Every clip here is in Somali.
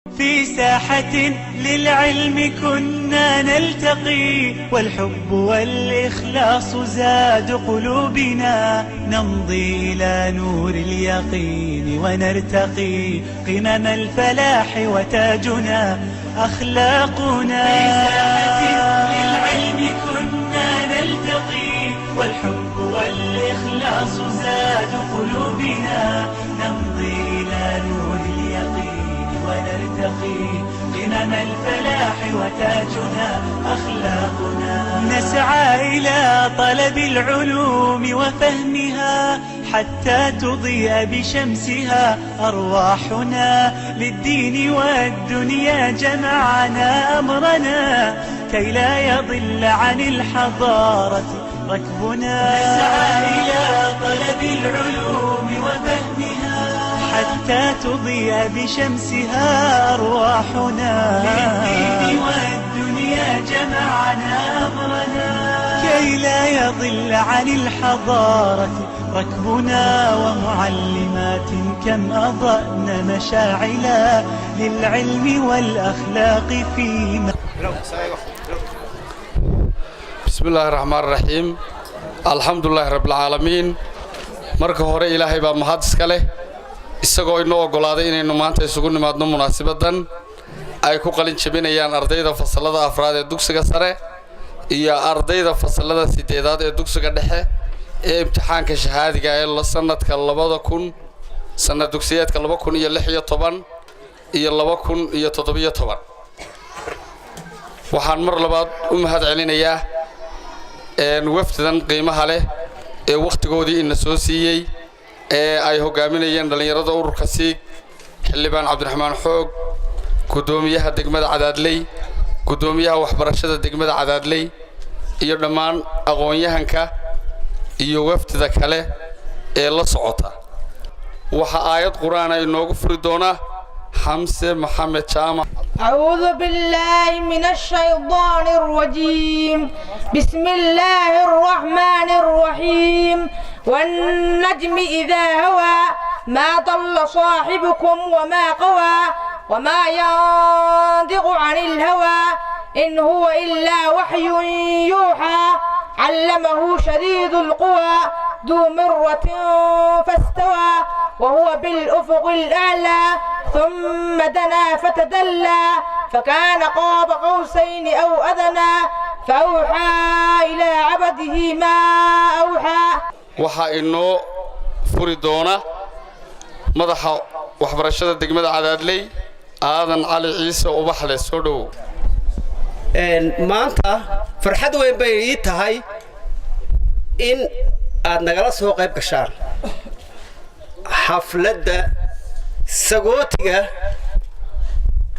في ساحة للعلم كنا نلتقي والحب والإخلاص زاد قلوبنا نمضي إلى نور اليقين ونرتقي قمم الفلاح وتاجنا أخلاقنا. في ساحة للعلم كنا نلتقي والحب والإخلاص زاد قلوبنا نمضي إلى نور اليقين ونرتقي قمم الفلاح وتاجنا أخلاقنا. نسعى إلى طلب العلوم وفهمها حتى تضيء بشمسها أرواحنا للدين والدنيا جمعنا أمرنا كي لا يضل عن الحضارة ركبنا. نسعى إلى طلب العلوم وفهمها حتى تضيء بشمسها أرواحنا للدين والدنيا جمعنا أمرنا كي لا يضل عن الحضارة ركبنا. ومعلمات كم أضأن مشاعلا للعلم والأخلاق فيما. بسم الله الرحمن الرحيم. الحمد لله رب العالمين. marka hore ilaahay baa mahad iska leh isagoo inoo ogolaaday inaynu maanta isugu nimaadno munaasabadan ay ku qalin jabinayaan ardayda fasalada afraad ee dugsiga sare iyo ardayda fasalada sideedaad ee dugsiga dhexe ee imtixaanka shahaadiga ee sanadka 2000 sanad dugsiyeedka 2016 iyo 2017. waxaan mar labaad u mahad celinayaa wafdidan qiimaha leh ee waqtigoodii ina soo siiyay ee ay hogaaminayeen dhalinyarada ururka siig xildhibaan cabdiraxmaan xoog gudoomiyaha degmada Cadaadley gudoomiyaha waxbarashada degmada Cadaadley iyo dhammaan aqoon-yahanka iyo wafdida kale ee la socota. waxa aayad quraan ay noogu furi doona حمزة محمد جامع. أعوذ بالله من الشيطان الرجيم. بسم الله الرحمن الرحيم. والنجم إذا هوى ما ضل صاحبكم وما قوى وما ينطق عن الهوى إن هو إلا وحي يوحى علمه شديد القوى ذو مرة فاستوى وهو بالأفق الأعلى ثم دنا فتدلى فكان قاب قوسين أو أدنى فأوحى إلى عبده ما أوحى. waxaa inoo furi doona madaxa waxbarashada degmada Cadaadley aadan cali ciise ubaxle soo dhow. maanta farxad weyn bay ii tahay in aad nagala soo qayb gashaan xafladda sagootiga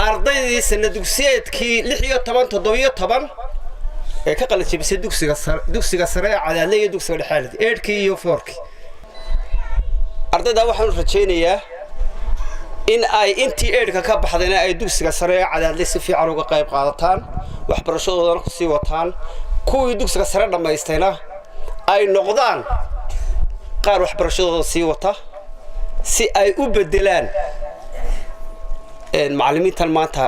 ardaydii sanad dugsiyeedkii 16 ee ka qalin jabisay dugsiga sare ee Cadaadley iyo dugsiga dhexe eedkii iyo foorkii. ardayda waxaan rajaynayaa in ay intii eedka ka baxdayna ay dugsiga sare ee Cadaadley si fiican uga qayb qaadataan waxbarashadoodana ku sii wataan kuwii dugsiga sare dhamaystayna ay noqdaan qaar waxbarashadooda sii wata si ay u bedelaan macallimiintan maanta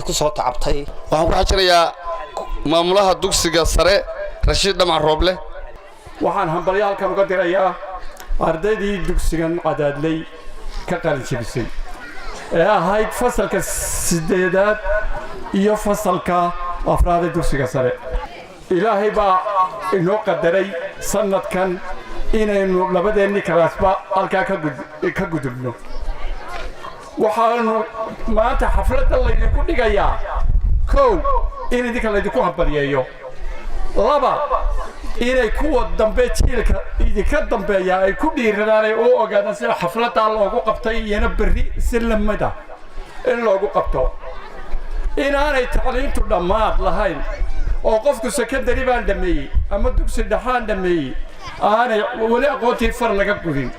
ku soo tacabtay. waxaan ku xajinayaa maamulaha dugsiga sare Rashiid Dhamac Rooble. waxaan hambalyo halkan uga dirayaa ardaydii dugsigan Cadaadley ka qalin jabisay ee ahayd fasalka 8aad iyo fasalka afraad ee dugsiga sare. ilaahay baa inoo qadaray sanadkan inaynu labadeenni kalaasba halkaa ka gudubno. waxaanu maanta xafladda laydinku dhigayaa kow in idinka laydinku hambalyeeyo, laba inay kuwa dambe jiilka idinka dambeeya ay ku dhiiradaan ay u ogaadaan sida xafladda loogu qabtay iyana berri si lamida in loogu qabto. inaanay tacliintu dhammaad lahayn oo qofku secondary baan dhameeyey ama dugsi dhaxaan dhameeyey aanay wali aqoontii far laga gudin.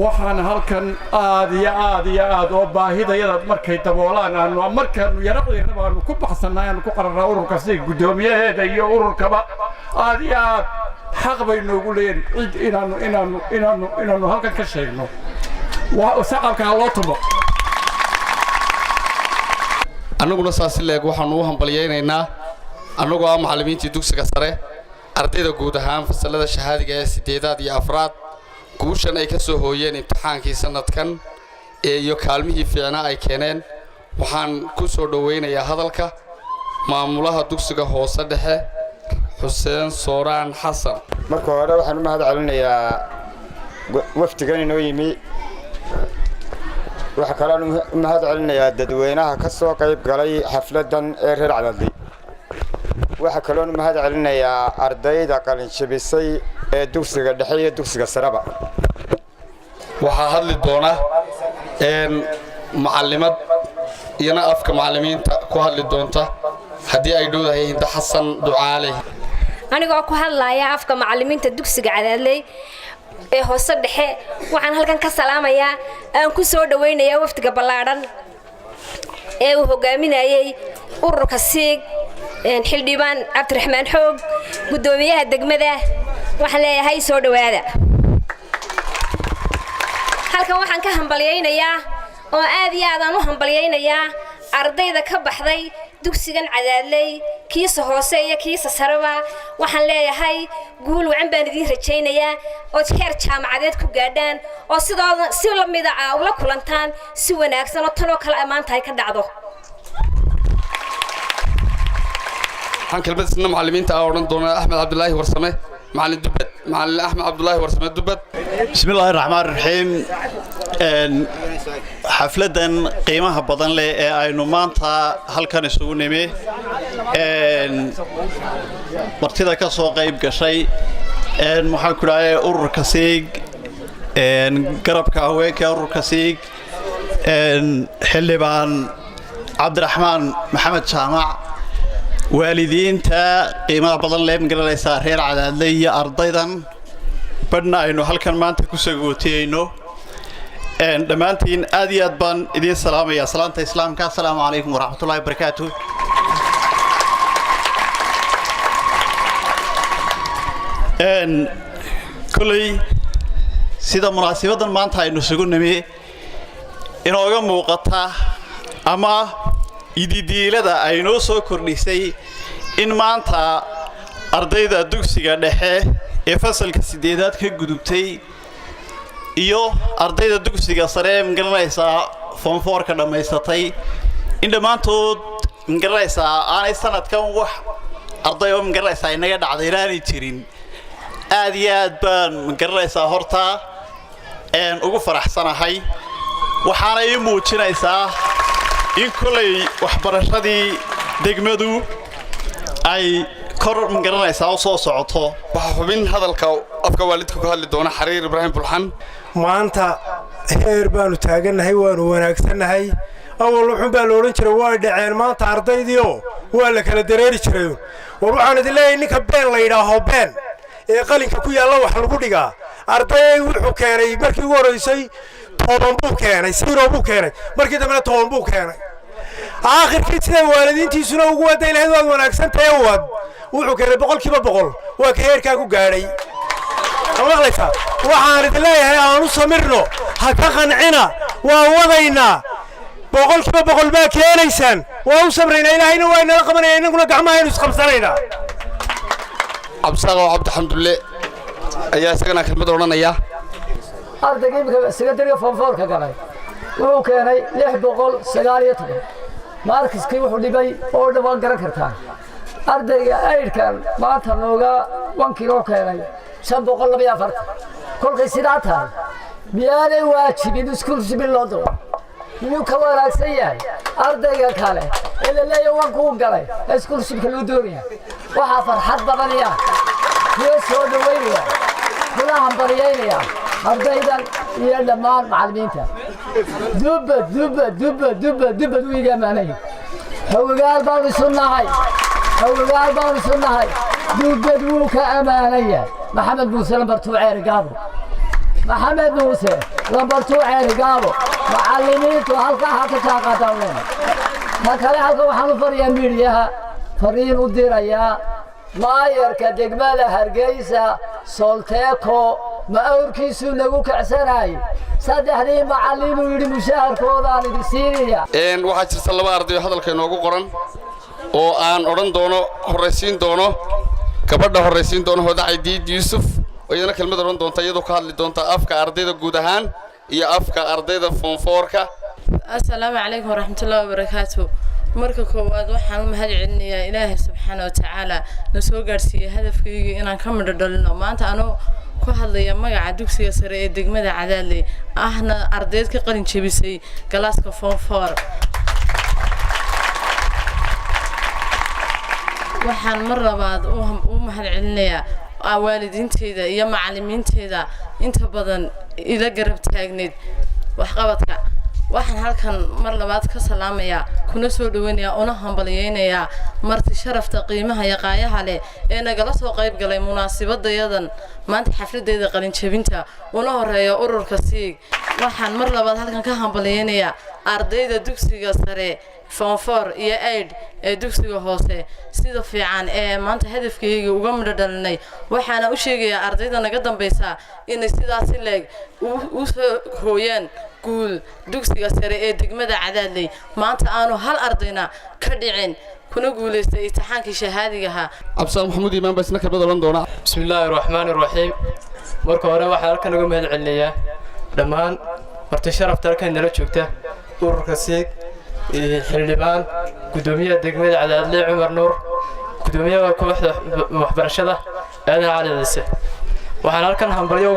waxaan halkan aad iyo aad oo baahidayada markay daboolaan aanu markaanu yaraqdiina baanu ku baxsanay aanu ku qararaa ururka si gudoomiyaheeda iyo ururkaba aad iyo aad xaq bay noogu leeyihiin cid inaanu halkan ka sheegno. waa saqalka loo tumo annaguna saas leeg waxaan u hambaliyaynaynaa annagoo ah macallimiintii dugsiga sare ardayda guud ahaan fasalada shahaadiga ee 8aad iyo 4aad guushan ay ka soo hooyeen imtixaankii sanadkan iyo kaalmihii fiicnaa ay keeneen waxaan ku soo dhaweynayaa hadalka maamulaha dugsiga hoose dhexe Xuseen Sooraan Xasan. marka hore waxaan u mahad celinayaa wafdigan inoo yimi waxa kale oo u mahad celinayaa dadweynaha ka soo qayb galay xafladan ee reer Cadaadley waxa kale oo u mahad celinayaa ardayda qalin jabisay ee dugsiga dhexe iyo dugsiga sareba waxaa hadli doona macallimad iyana afka macallimiinta ku hadli doonta haddii ay dhowdahay Hinda Xasan Ducaale anigoo ku hadlaya afka macallimiinta dugsiga Cadaadley ee hoose dhexe waxaan halkan ka salaamayaa aan ku soo dhaweynayaa wafdiga ballaaran ee uu hogaaminayay ururka siig xildhibaan Cabdiraxmaan Xoog gudoomiyaha degmada waxaan leeyahay soo dhawaada halkan waxaan ka hambaliyaynayaa oo aad iyo aad aan u hambaliyaynayaa ardayda ka baxday dugsigan Cadaadley kiisa hoose iyo kiisa sareba waxaan leeyahay guul wacan baan idin rajaynayaa oo heer jaamacadeed ku gaadhaan oo sidoo si la mid ah ula kulantaan si wanaagsan oo tan oo kale amaanta ay ka dhacdo waxaan kalmadisna macallimiinta oran doona Axmed Cabdullaahi Warsame معلم دبت معلم أحمد عبد الله ورسمة دبت. بسم الله الرحمن الرحيم. حفلة قيمها بدن لي إنه مانتا هل كان يسوونه مي مرتدا كسوق قيب كشيء محاكرة أور كسيج قرب كهوة كأور كسيج حلبان عبد الرحمن محمد شامع والدين تا قيمة بدن لي من قبل يسار هير على لي أرضاً بدنا إنه هل كان ما أنت كسجوتي إنه دمانتين أديات بان إدين السلام يا سلام السلام السلام عليكم ورحمة الله وبركاته. كلي سيدا مناسبة ما أنت إنه سجون نمي إنه أجمع وقتها أما يدي لدا أينو سو كورنيسي إن ما أنت أرضيدا دوكسيجا نحى فصل كسيدات كجدوبتي iyo ardayda dugsiga sare magaranaysa form 4 ka dhameysatay in dhamaantood magaranaysa aanay sanadkan wax ardayo magaranaysa inaga dhacday jirin aad iyo aad baan magaranaysa horta ugu faraxsanahay waxaana ii muujinaysaa in kulay waxbarashadii degmadu ay kor magaranaysa oo soo socoto waxa xubin hadalka afka waalidka ku hadli doona Xariir Ibraahim Bulxan maanta heer baanu taaganahay waanu wanaagsanahay awal wuxuu baa loolan jiray waa dhaceen maanta ardaydiyo waa la kala dareeri jiray war waxaan idin leeyahay ninka been la yiraahdo been ee qalinka ku yaala wax lagu dhigaa arday wuxuu keenay markii ugu horeysay toban buu keenay siro buu keenay markii dambena toban buu keenay aakhirkii sida waalidiintiisuna ugu waday lahayd waa wanaagsan tahay wad wuxuu keenay 100% waa ka heerka ku gaaray أغلقها وحارد الله يا أنو سمرنا هكذا ووضينا بقول كيف بقول باك يا ليسان وهو سمرنا إلى هنا وين رقمنا هنا نقول دعما هنا خمسة لينا عبد الصلاة وعبد الحمد لله يا سكنا كلمة دورنا يا أرد كيف سكتري فنفور كجماعي وهو كان يحب بقول سجاريته ماركس كيف حدي بي أول ما قرأ كرتان أرد أير كان ما تنوجا 1 كيلو كان سبب قلبي يا فرد كل قصيراتها بياني واجب يدخل في باللودو يو كوارع سيء أرضي كله إلا لا يوقفون قلي يدخل في باللودوريا وحفر حد بغنيا يسود وينيا كلهم بريانيا أرضي ذا يلا مال معلمينته دب ويجا ماني هو قال بعض السنة هاي دب أمانية محمد موسى لمبرتو عير قابو محمد موسى لمبرتو عير قابو معلمينتو هلقا حتى شاقاتا ولينا هكذا هلقا وحانو فريا ميريا فرين وديريا ماير كدقمالة هرقيسة سولتيكو ما أوركيسو نقو كعساناي saddexdii macallin uu yidhi mushaharkoodaan idin siinaya waxaa jirta laba arday hadalka inoogu qoran oo aan odhan doono horraysiin doono gabadha horraysiin doono Hodaci Diid Yuusuf oo iyadana kelmad odhan doonta iyadoo ka hadli doonta afka ardayda guud ahaan iyo afka ardayda form 4ka. Assalaamu calaykum waraxmatullaahi wabarakaatuh. marka koowaad waxaan u mahad celinayaa Ilaahay subxaanahu wa ta'aala na soo gaarsiiyay hadafkayga inaan ka midho dhalino maanta anoo ku hadlaya magaca dugsiga sare ee degmada Cadaadley ahna ardayd ka qalin jebisay galaaska form 4 waxaan mar labaad u mahad celinayaa waalidiinteyda iyo macallimiinteyda inta badan ila garab taagneed waxqabadka waxaan halkan mar labaad ka salaamayaa kuna soo dhaweynayaa una hambalyeynaya marti sharafta qiimaha iyo qaayaha leh ee nagala soo qayb galay munaasabadayadan maanta xafladeeda qalin jebinta una horeeyo ururka siig waxaan mar labaad halkan ka hambalyeynayaa ardayda dugsiga sare form 4 iyo 8 ee dugsiga hoose sida fiican ee maanta hadafkayga uga midho dhalinay waxaana u sheegayaa ardayda naga dambaysa inay sidaas leeg u soo hooyaan guul dugsiga sare ee degmada Cadaadley maanta aanu hal ardayna ka dhicin kuna guuleystay imtixaankii shahaadiga ahaa Absal Maxamuud Imaan baa isna kalmad oran doona. Bismillaahir Rahmaanir Rahiim. marka hore waxaan halkan uga mahad celinayaa dhammaan marti sharafta halkan nala joogta ururka siig xildhibaan gudoomiyaha degmada Cadaadley Cumar Nuur gudoomiyaha kooxda waxbarashada Aadan Cali Ciise waxaan halkan hambalyo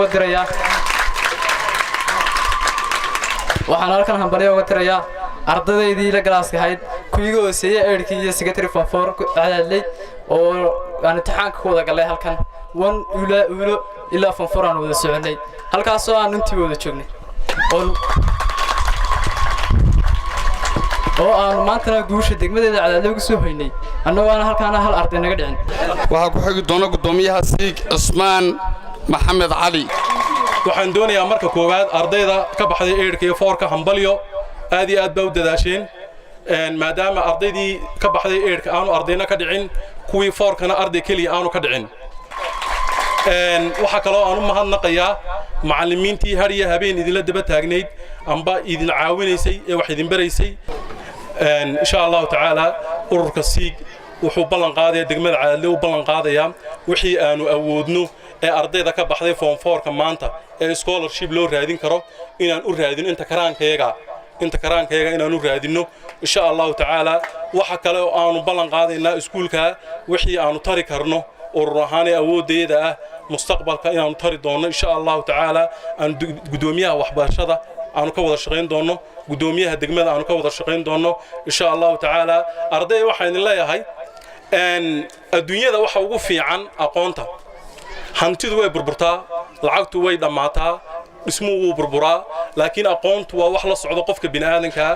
uga dirayaa ardaydeedii la galaaska ahayd kuwiga hooseeyay eerkii iyo secretary form 4 Cadaadley oo aan imtixaanka ku wada galay halkan ulo ilaa form 4 aan wada soconay halkaas oo aan intii wada joognay oo aan maanta guusha degmadeeda Cadaadley ugu soo haynay annagoo aan halkaan hal arday naga dhicin waxa ku xigi doona gudoomiyaha siig Usmaan Maxamed Cali waxaan doonayaa marka koowaad ardayda ka baxday eerka iyo 4ka hambalyo aad iyo aad baa u dadaasheen maadaama ardaydii ka baxday eerka aanu ardayna ka dhicin kuwii 4kana arday kaliya aanu ka dhicin waxa kale oo aan u mahadnaqayaa macallimiintii hariya habeen idinla daba taagneyd amba idin caawinaysay ee wax idin baraysay insha Allah ta'ala ururka siig wuxuu ballan qaaday degmada Cadaadley u ballan qaadaya wixii aanu awoodno ee ardayda ka baxday form 4ka maanta ee scholarship loo raadin karo inaan u raadino inta karaankayga inaan u raadino insha Allah ta'ala waxa kale oo aanu ballan qaadaynaa iskuulka wixii aanu tari karno urur ahaan awoodayda ah mustaqbalka inaanu tari doono insha Allah ta'ala aan gudoomiyaha waxbarashada aanu ka wada shaqeyn doono gudoomiyaha degmada aanu ka wada shaqeyn doono insha Allah ta'ala arday waxaan leeyahay adduunyada waxa ugu fiican aqoonta hantidu way burburtaa lacagtu way dhamaataa ismu wuu burburaa laakiin aqoontu waa wax la socdo qofka bini'aadanka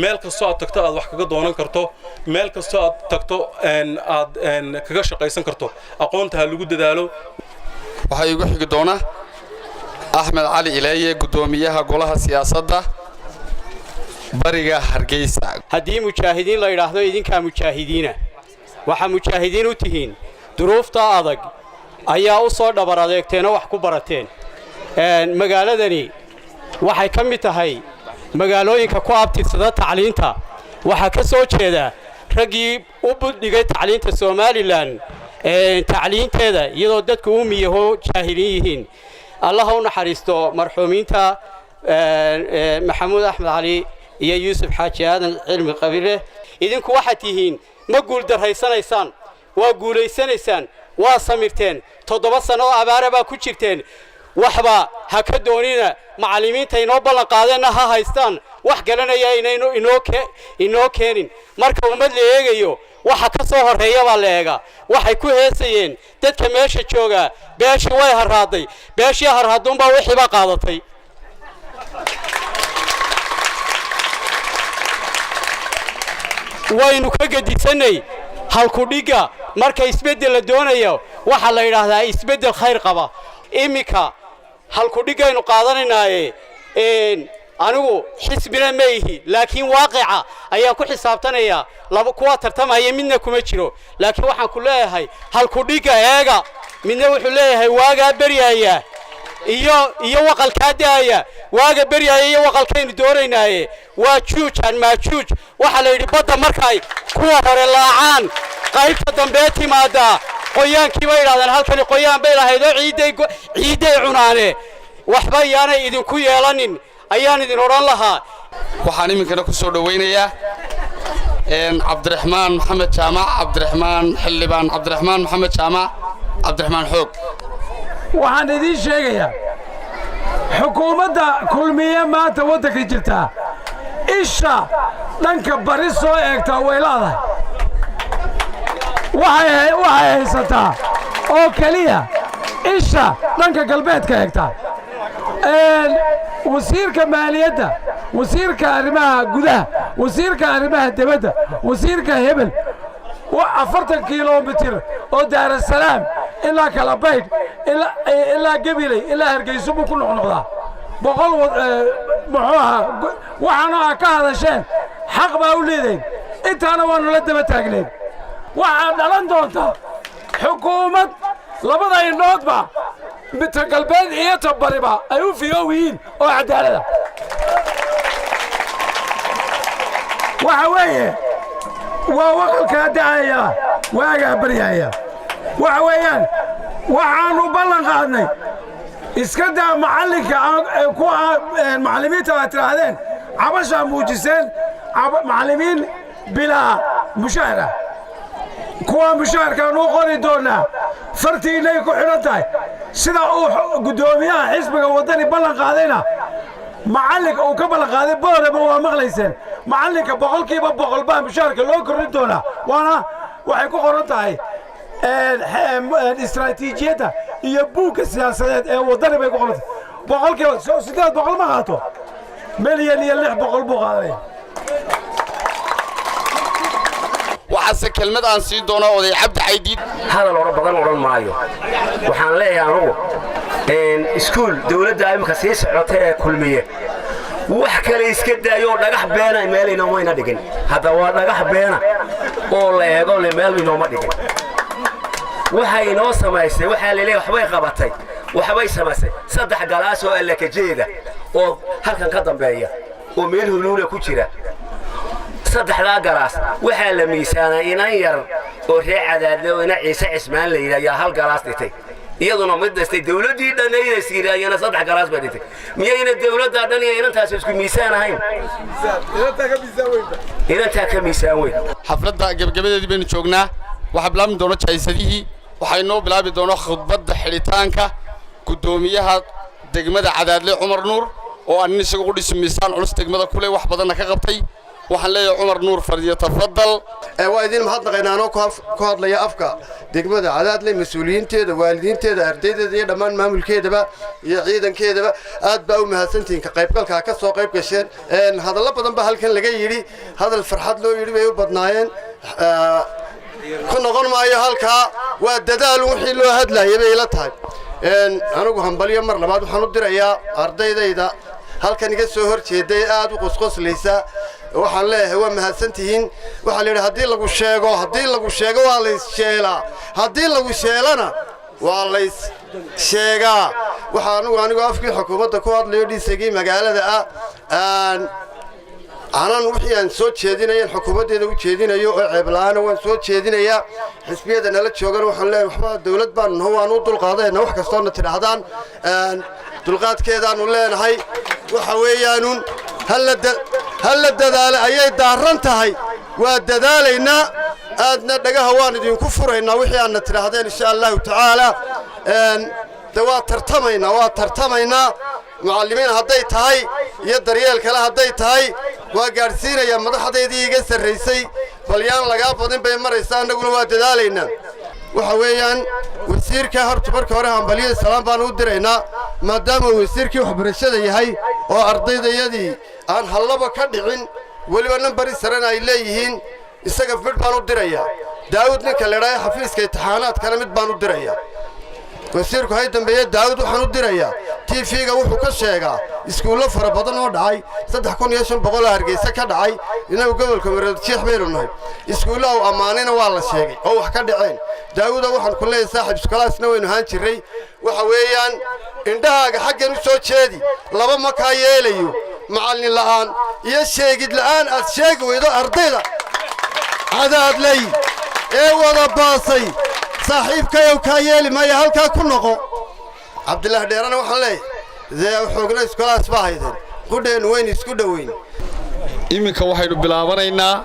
meel kastoo aad tagto aad wax kaga doonan karto meel kastoo aad tagto aad kaga shaqaysan karto aqoonta ha lagu dadaalo waxa igu xigi doona Axmed Cali Ilaaye gudoomiyaha golaha siyaasadda bariga Hargeysa haddii mujaahidiin la yiraahdo idinka mujaahidiina waxa mujaahidiin u tihiin duruufta adag ayaa u soo dhabar adeegteen oo wax ku barateen magaaladani waxay ka mid tahay magaalooyinka ku abtirsada tacliinta waxa ka soo jeeda ragii u budhigay tacliinta Soomaaliland tacliinteeda iyadoo dadku u miyaho jaahiliin yihiin Allah u naxariisto marxuumiinta Maxamuud Axmed Cali iyo Yuusuf Xaaji Aadan cilmi qabiile idinku waxa tihiin ma guul daraysanaysaan waa guuleysanaysaan waa samirteen 7 sano oo abaara baa ku jirteen waxba ha ka doonina macallimiinta inoo ballan qaadeen ha haystaan wax galanaya inoo keenin marka ummad la eegayo waxa ka soo horeeya baa la eega waxay ku heesayeen dadka meesha jooga beeshii way haraaday beeshii haraadun baa wixii ba qaadatay waynu ka gadisanay halku dhiga marka isbedel la doonayo waxa la yiraahdaa isbedel khayr qaba imika halku dhigaynu qaadanaynaayee anigu xisbina meehi laakiin waaqica ayaa ku xisaabtanaya laba kuwa tartamaya midna kuma jiro laakiin waxaan ku leeyahay halku dhiga eega midna wuxuu leeyahay waaga bariyaya iyo waqalka daaya waaga beryaya iyo waqalkaynu doonaynaaye waa juujaan maajuuj waxaa la yidhi badda markay kuwa hore laacaan qaybta dambee timaadaa qoyaankii bay idhahdeen halkani qoyaan bay lahaydoo ciidday cunaane waxba yaanay idinku yeelanin ayaan idin odhan lahaa waxaan iminkana ku soo dhowaynayaa cabdiraxmaan maxamed jaamac cabdiraxmaan xildhibaan cabdiraxmaan maxamed jaamac cabdiraxmaan xoog waxaan idiin sheegayaa xukuumadda kulmiye maanta waddanka jirtaa isha dhanka bari soo eegtaa way leedahay waxay haysataa oo keliya isha dhanka galbeedka eegtaa wasiirka maaliyadda wasiirka arrimaha gudaha wasiirka arrimaha dibadda wasiirka hebel 40 kiiloomitir oo daarasalaam ilaa kala baydh ilaa gabiley ilaa hargeyso buu ku noqnoqdaa muxuu ahaa waxaana ka hadasheen xaq baa u leedayn intaana waanu la daba taagnayn waxaa dhalan doonta xukuumad labada indhoodba midta galbeed iyo ta bariba ay u fiyoow yihiin oo cadaalada waxa weeye waa waqalkaa da'aya waagaa baryaya waxa weeyaan waxaanu ballan qaadnay iska daa macallinka macallimiinta aad tidhaahdeen cabashaa muujiseen macallimiin bilaa mushaahara kuwa mushaharkaan u qori doonaa fartiinay ku xidhan tahay sida uu guddoomiyaha xisbiga waddani ballan qaadayna macallinka uu ka ballan qaaday booraba waa maqlayseen macallinka 100% baa mushaharka loo kordhin doonaa waana waxay ku qoran tahay istaraatiijiyadda iyo buugga siyaasadeed ee waddani bay ku qoran tahay 8% ma qaato milyan iyo 600 buu qaadanaya waxaase kelmad aan sii doono oday cabdi caydiid hadal hore badan odhan maayo waxaan leeyahay anugu iskuul dawladda imika sii socota ee kulmiye wax kale iska daayoo dhagax beena meel inooma dhigin hadda waa dhagax beena oo la eego meel inooma dhigin waxay inoo samaysay waxaa leeyahay waxbay qabatay waxbay samaysay 3 galaas oo alla ka jeeda oo halkan ka dambeeya oo meel huluula ku jira 3 galaas waxaa la miisaanay inan yar oo reer cadaadle oo ina ciise cismaan la yidhaahdaa hal galaas dhitay iyaduna mid dhastay dawladdii dhanayna siiraayana 3 galaas bay dhitay miyayna dawladda dhan iyo inantaas isku miisaan ahayn inantaa ka miisaan weyn xafladda gabagabadeedii baynu joognaa waxaa bilaabi doona jaysadihii waxay noo bilaabi doona khudbadda xidhitaanka guddoomiyaha degmada cadaadle cumar nuur oo aan isagu u dhisi miisaan culus degmada kule wax badanna ka qabtay waxaan leeyahay cumar nuur fadhiyo tafadal waa idin mahadnaqaynaa anoo ku hadlaya afka degmada cadaadle mas-uuliyiinteeda waalidiinteeda ardaydeeda iyo dhammaan maamulkeedaba iyo ciidankeedaba aad baa u mahadsantihiin ka qaybgalkaa ka soo qayb gasheen hadallo badan baa halkan laga yidhi hadal farxad loo yidhi bay u badnaayeen ku noqon maayo halkaa waa dadaal wixii loo hadlayay bay ila tahay anigu hambalyo mar labaad waxaan u dirayaa ardaydayda halkan iga soo hor jeeday aad u qosqoslaysa waxaan leeyahay waa mahadsantihiin waxaa la yidhi haddii lagu sheego waa lays sheelaa haddii lagu sheelana waa lays sheegaa waxaa anigoo afkii xukuumadda ku hadlayo dhisagii magaalada anan wixii aan soo jeedinayo xukuumaddeeda u jeedinayo oo ceebla'aana waan soo jeedinayaa xisbiyada nala joogan waxaan leeyahay waxba dawlad baan naho waan u dulqaadayna wax kastoona tidhaahdaan dulqaadkeedaannu leenahay waxa weeyaanun halla dadaala ayay daarran tahay waa dadaalaynaa aadna dhagaha waan idinku furaynaa wixii aadna tidhaahdeen insha allahu tacaala de waa tartamaynaa mucallimiin hadday tahay iyo daryeel kale hadday tahay waa gaadhsiinayaa madaxdaydii iga sarraysay bal yaan lagaa badin bay maraysaa annaguna waa dadaalaynaa waxa weeyaan wasiirka horta marka hore hambalyada salaam baan u diraynaa maadaama wasiirkii waxbarashada yahay oo ardaydayadii aan hallaba ka dhicin weliba nambari sarena ay leeyihiin isaga mid baan u dirayaa daawud ninka ledhaayo xafiiska imtixaanaadkana mid baan u dirayaa wasiirku hay dambeeye daawud waxaan u dirayaa TV-ga wuxuu ka sheegaa iskuulo fara badan oo dhacay 3500 Hargeysa ka dhacay inagu gobolka Maroodijeex baynu nahay iskuulaha oo amaanina waa la sheegay oo wax ka dhaceen daawuda waxaan ku leeyahay saaxiib iskalaasna waynu haan jiray waxa weeyaan indhahaaga xaggan u soo jeedi laba ma ka yeelayo macallin la'aan iyo sheegid la'aan aad sheegi weydo ardayda cadaadley ee wada baasay saaxiibkayow ka yeeli maya halkaa ku noqo cabdilaahi dheerana waxaan leeyahay xoogna iskalaas baa haydeen qudheen weyn isku dhoweyn iminka waxaynu bilaabanaynaa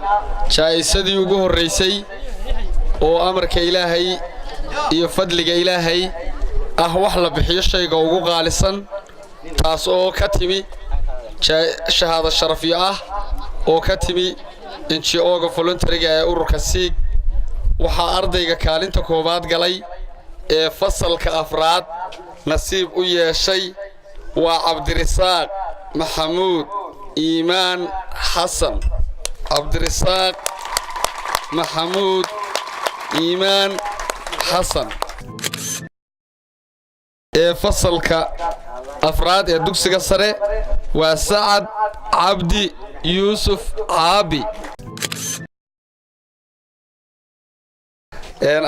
jaa'isadii ugu horreysay oo amarka ilaahay iyo fadliga ilaahay ah wax la bixiyo shayga ugu qaalisan taas oo ka timi shahaado sharafiyo ah oo ka timi NGO-ga voluntary-ga ee ururka siig waxaa ardayga kaalinta koobaad galay ee fasalka afraad nasiib u yeeshay waa cabdirasaaq maxamuud iimaan xasan cabdirasaaq maxamuud iimaan xasan ee fasalka afraad ee dugsiga sare waa sacad cabdi yuusuf caabi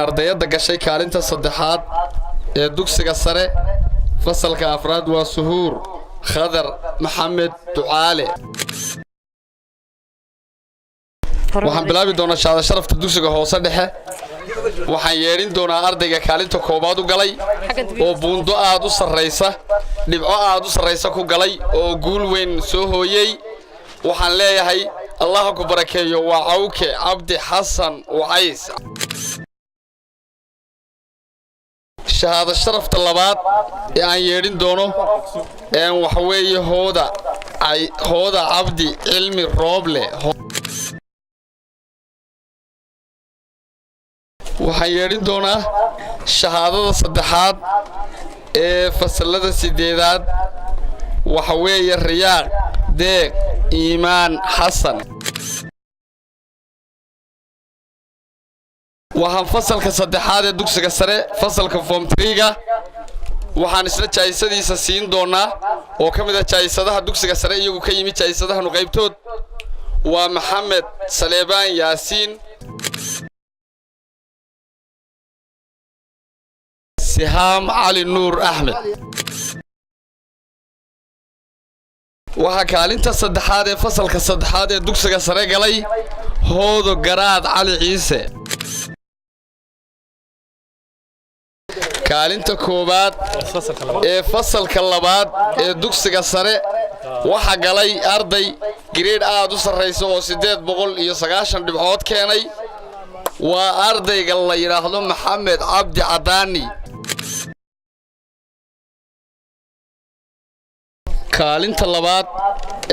ardayda gashay kaalinta saddexaad ee dugsiga sare fasalka afraad waa suhuur khadar maxamed ducaale waxaan bilaabi doonaa shahaado sharafta dugsiga hoose dhexe waxaan yeedhin doonaa ardayga kaalinta koobaad u galay oo buundo aad u sarreysa dhibco aad u sarreysa ku galay oo guul weyn soo hooyey waxaan leeyahay allah ku barakeeyo waa cawke cabdi xasan wacays shahaado sharafta labaad ee aan yeedhin doono waxa weeye hooda cabdi cilmi rooble waxaan yeedhin doonaa shahaadada saddexaad ee fasalada sideedaad waxa weeye riyaaq deeq iimaan xasan waxaan fasalka saddexaad ee dugsiga sare fasalka form 3-ga waxaan isla jaayisadiisa siin doonaa oo ka mid ah jaayisadaha dugsiga sare iyagu ka yimid jaayisadahan qaybtood waa maxamed saleebaan yaasiin sihaam cali nuur axmed waxaa kaalinta saddexaad ee fasalka saddexaad ee dugsiga sare galay hoodo garaad cali ciise kaalinta koobaad ee fasalka labaad ee dugsiga sare waxa galay arday grade aad u sarreysa oo 890 dhibcood keenay waa ardayga la yiraahdo maxamed cabdi cadaani kaalinta labaad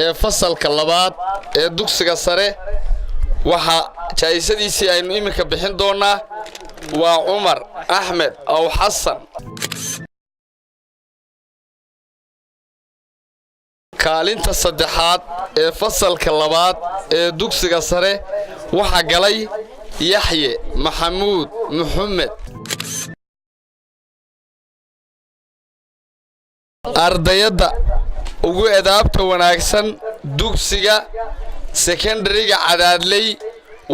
ee fasalka labaad ee dugsiga sare waxa jaayisadiisii aynu iminka bixin doonaa waa Umar Ahmed aw Xasan kaalinta saddexaad ee fasalka labaad ee dugsiga sare waxa galay Yaxye Maxamuud Muhammad ardayda ugu edaabta wanaagsan dugsiga secondary-ga Cadaadley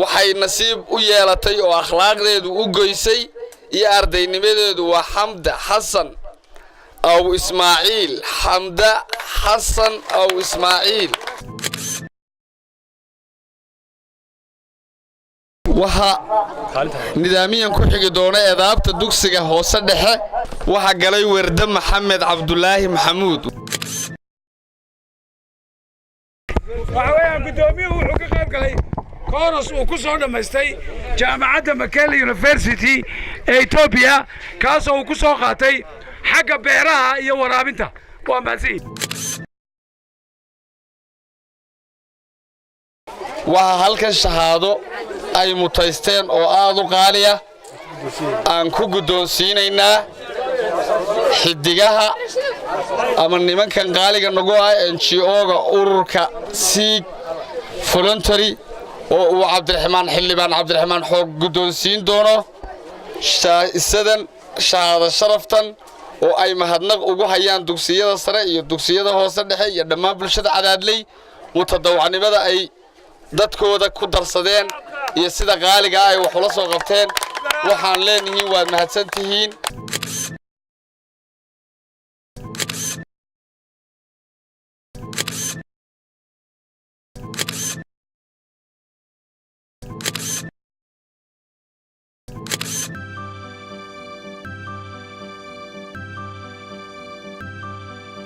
waxay nasiib u yeelatay oo akhlaaqdeedu u goysay iyo ardaynimadeedu waa Xamda Xasan aw Ismaaciil Xamda Xasan aw Ismaaciil waxa nidaamiyan ku xigi doona edaabta dugsiga hoose dhexe waxa galay Warda Maxamed Cabdulaahi Maxamuud waxaan gudoomiyuhu wuxuu ka qayb galay كورس وكسر دمستي جامعة مكيل يونيفرسيتي إثيوبيا كاسو وكسر قاتي حق بيرها يورابنتا ومزيد وهالك الشهادة أي متيستين أو آذو قالية أنكو قدوسينينا حدقها أما نمان كان قالية نقوها NGO-ga ururka siig voluntary oo عبد الرحمن حلبان عبد الرحمن حوق قدوسين دونه isadan shahaado sharaftan oo ay mahadnaq ugu hayaan dugsiyada sare iyo dugsiyada hoose dhexe iyo dhammaan bulshada Cadaadley mutadawacnimada ay dadkooda ku darsadeen iyo sida qaaliga ay wax ula soo qabteen waxaan leenahay waad mahadsantihiin